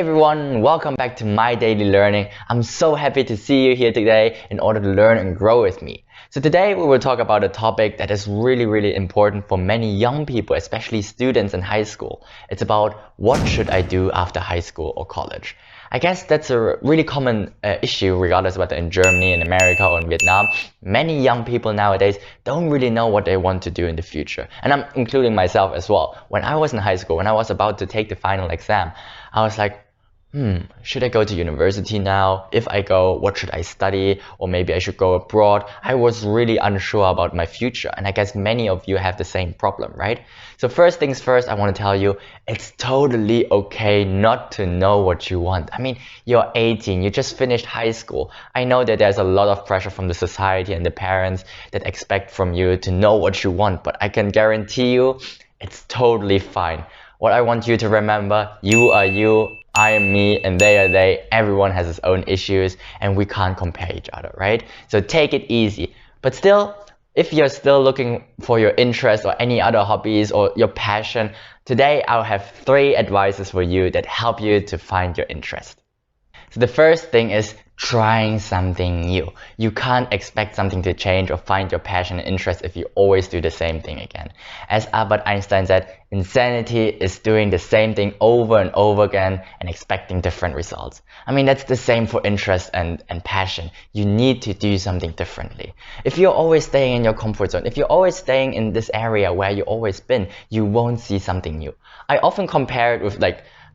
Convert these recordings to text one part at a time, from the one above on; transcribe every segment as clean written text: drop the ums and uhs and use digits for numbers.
everyone, welcome back to My Daily Learning. I'm so happy to see you here today in order to learn and grow with me. So today we will talk about a topic that is really important for many young people, especially students in high school. It's about what should I do after high school or college. I guess that's a really common issue regardless whether in Germany, in America or in Vietnam. Many young people nowadays don't really know what they want to do in the future. And I'm including myself as well. When I was in high school, when I was about to take the final exam, I was like, should I go to university now? If I go, what should I study? Or maybe I should go abroad. I was really unsure about my future. And I guess many of you have the same problem, right? So first things first, I want to tell you, it's totally okay not to know what you want. I mean, you're 18, you just finished high school. I know that there's a lot of pressure from the society and the parents that expect from you to know what you want, but I can guarantee you, it's totally fine. What I want you to remember, you are you, I am me, and they are they. Everyone has his own issues and we can't compare each other, right? So take it easy. But still, if you're still looking for your interest or any other hobbies or your passion, today I'll have 3 advices for you that help you to find your interest. So the first thing is trying something new. You can't expect something to change or find your passion and interest if you always do the same thing again. As Albert Einstein said, insanity is doing the same thing over and over again and expecting different results. I mean, that's the same for interest and passion. You need to do something differently. If you're always staying in your comfort zone, if you're always staying in this area where you've always been, you won't see something new. I often compare it with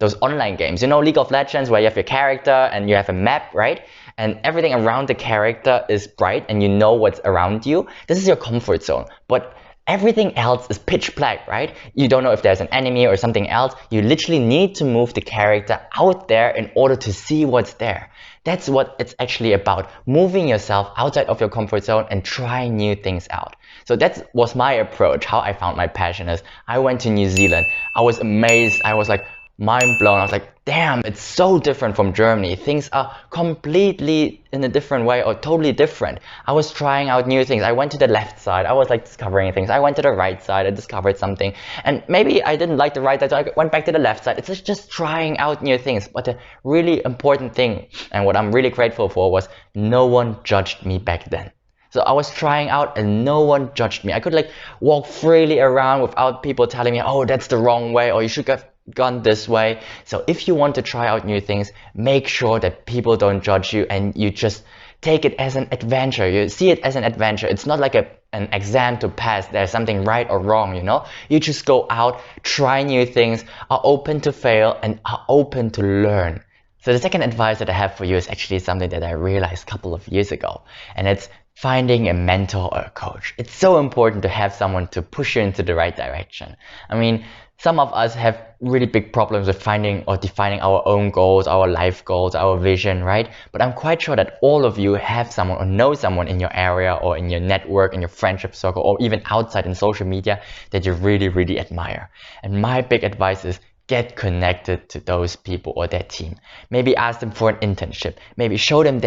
those online games, you know, League of Legends, where you have your character and you have a map, right? And everything around the character is bright and you know what's around you. This is your comfort zone. But everything else is pitch black, right? You don't know if there's an enemy or something else. You literally need to move the character out there in order to see what's there. That's what it's actually about. Moving yourself outside of your comfort zone and trying new things out. So that was my approach, how I found my passion is. I went to New Zealand. I was amazed. I was like, mind blown. I was like, damn, it's so different from Germany. Things are completely in a different way or totally different. I was trying out new things. I went to the left side. I was discovering things. I went to the right side. I discovered something. And maybe I didn't like the right side, so I went back to the left side. It's just trying out new things. But the really important thing, and what I'm really grateful for, was no one judged me back then. So I was trying out and no one judged me. I could walk freely around without people telling me, oh, that's the wrong way, or you should have gone this way. So if you want to try out new things, make sure that people don't judge you and you just take it as an adventure. You see it as an adventure. It's not like an exam to pass. There's something right or wrong, you know. You just go out, try new things, are open to fail and are open to learn. So the second advice that I have for you is actually something that I realized a couple of years ago, and it's finding a mentor or a coach. It's so important to have someone to push you into the right direction. I mean, some of us have really big problems with finding or defining our own goals, our life goals, our vision, right? But I'm quite sure that all of you have someone or know someone in your area or in your network, in your friendship circle, or even outside in social media that you really admire. And my big advice is get connected to those people or their team. Maybe ask them for an internship. Maybe show them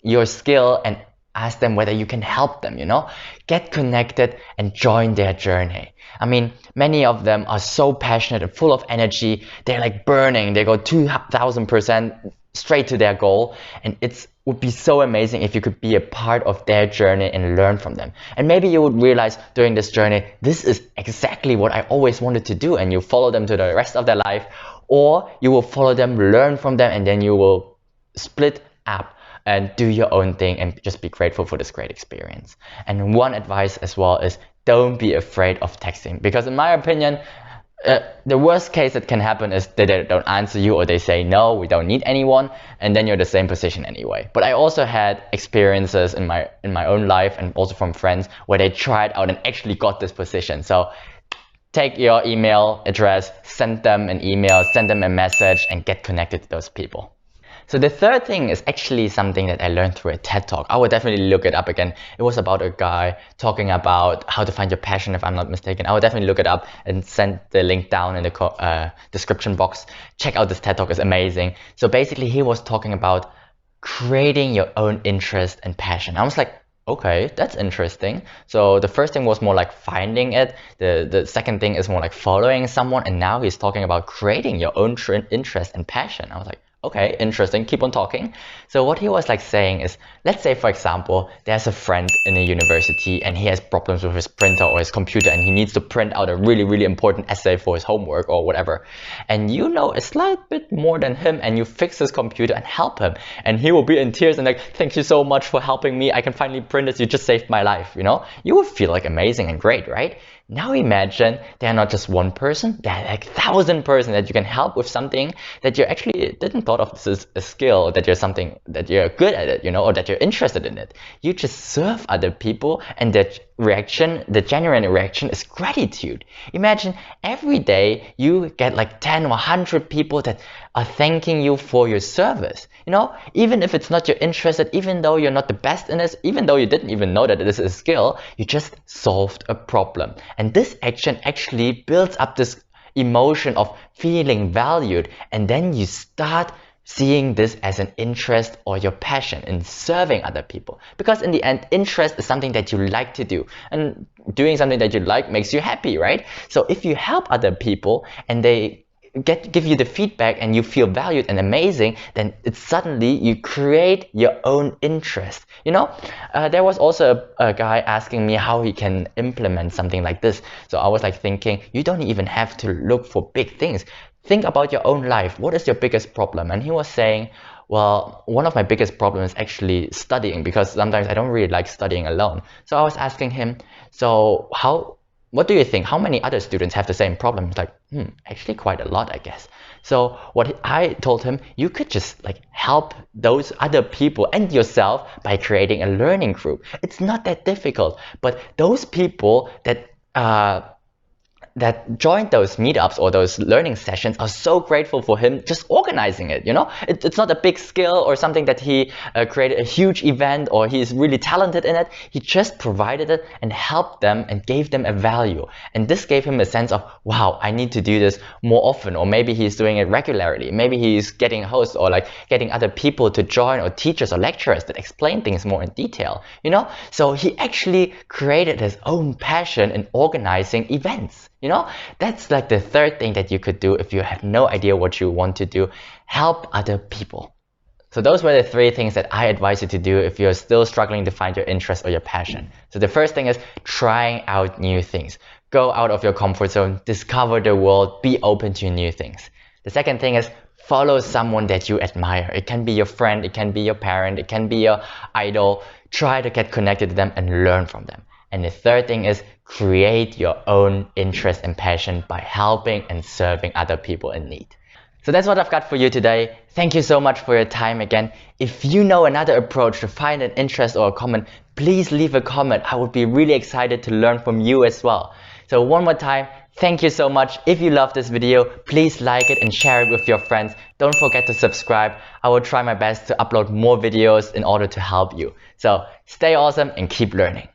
your skill and ask them whether you can help them, you know? Get connected and join their journey. I mean, many of them are so passionate and full of energy. They're burning. They go 2000% straight to their goal. And it would be so amazing if you could be a part of their journey and learn from them. And maybe you would realize during this journey, this is exactly what I always wanted to do. And you follow them to the rest of their life. Or you will follow them, learn from them, and then you will split up and do your own thing and just be grateful for this great experience. And one advice as well is don't be afraid of texting, because in my opinion, the worst case that can happen is that they don't answer you or they say no, we don't need anyone, and then you're the same position anyway. But I also had experiences in my own life and also from friends where they tried out and actually got this position. So take your email address, send them an email, send them a message, and get connected to those people. So the third thing is actually something that I learned through a TED Talk. I would definitely look it up again. It was about a guy talking about how to find your passion, if I'm not mistaken. I would definitely look it up and send the link down in the description box. Check out this TED Talk, it's amazing. So basically he was talking about creating your own interest and passion. I was like, okay, that's interesting. So the first thing was more finding it. The second thing is more following someone. And now he's talking about creating your own interest and passion. I was like, Okay, interesting. Keep on talking. So what he was like saying is, let's say for example, there's a friend in a university and he has problems with his printer or his computer and he needs to print out a really, really important essay for his homework or whatever. And you know a slight bit more than him and you fix his computer and help him. And he will be in tears and like, thank you so much for helping me. I can finally print this. You just saved my life, you know? You would feel like amazing and great, right? Now imagine they're not just one person, they're like 1,000 person that you can help with something that you actually didn't thought of this as a skill, that you're something that you're good at it, you know, or that you're interested in it. You just serve other people and the reaction, the genuine reaction is gratitude. Imagine every day you get like 10 or 100 people that are thanking you for your service. You know, even if it's not your interest, even though you're not the best in this, even though you didn't even know that this is a skill, you just solved a problem. And this action actually builds up this emotion of feeling valued, and then you start seeing this as an interest or your passion in serving other people. Because in the end, interest is something that you like to do, and doing something that you like makes you happy, right? So if you help other people and they give you the feedback and you feel valued and amazing, then it's suddenly you create your own interest. You know, there was also a guy asking me how he can implement something like this. So I was like thinking, you don't even have to look for big things. Think about your own life. What is your biggest problem? And he was saying, well, one of my biggest problems is actually studying, because sometimes I don't really like studying alone. So I was asking him, so what do you think? How many other students have the same problem? He's like, actually quite a lot, I guess. So what I told him, you could just like help those other people and yourself by creating a learning group. It's not that difficult, but those people that joined those meetups or those learning sessions are so grateful for him just organizing it, you know? It's not a big skill or something that he created a huge event or he's really talented in it. He just provided it and helped them and gave them a value. And this gave him a sense of, wow, I need to do this more often, or maybe he's doing it regularly. Maybe he's getting hosts or like getting other people to join, or teachers or lecturers that explain things more in detail, you know? So he actually created his own passion in organizing events. You know, that's like the third thing that you could do if you have no idea what you want to do. Help other people. So those were the three things that I advise you to do if you're still struggling to find your interest or your passion. So the first thing is trying out new things. Go out of your comfort zone, discover the world, be open to new things. The second thing is follow someone that you admire. It can be your friend, it can be your parent, it can be your idol. Try to get connected to them and learn from them. And the third thing is create your own interest and passion by helping and serving other people in need. So that's what I've got for you today. Thank you so much for your time again. If you know another approach to find an interest or a comment, please leave a comment. I would be really excited to learn from you as well. So one more time, thank you so much. If you love this video, please like it and share it with your friends. Don't forget to subscribe. I will try my best to upload more videos in order to help you. So stay awesome and keep learning.